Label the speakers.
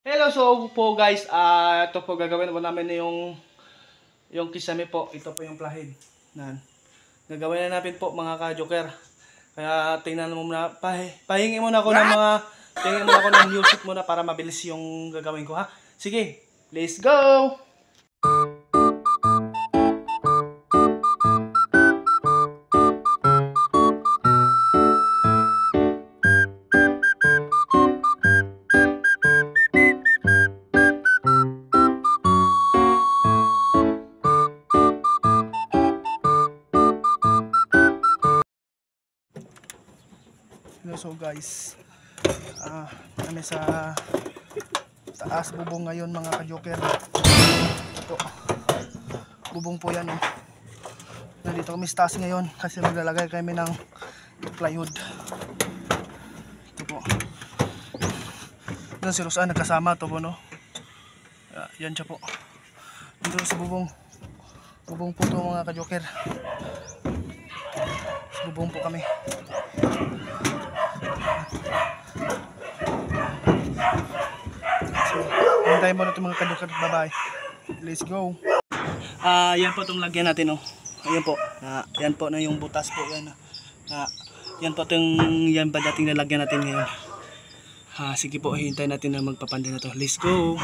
Speaker 1: Hello, so po guys, ito po gagawin po namin yung kisame po. Ito po yung plahid. Gagawin na natin po mga ka-joker. Kaya tingnan mo muna, pahingi muna ako ng tingin muna ako ng music muna para mabilis yung gagawin ko ha. Sige, let's go! Hello, so guys, kami sa taas bubong ngayon mga ka-joker. Ito, bubong po yan oh. Nandito kami sa taas ngayon kasi maglalagay kami ng plywood. Ito po. Doon si Rosan nagkasama ito po no. Yan siya po. Dito sa bubong. Bubong po ito mga ka-joker. Sa bubong po kami. Hintayin mo na ito mga ka-joker. Bye bye. Let's go. Yan po itong lagyan natin oh. Ayan po. Yan po na yung butas po yan. Yan po itong yan ba dating nalagyan natin ngayon. Sige po, hintayin natin na magpapanday na to. Let's go.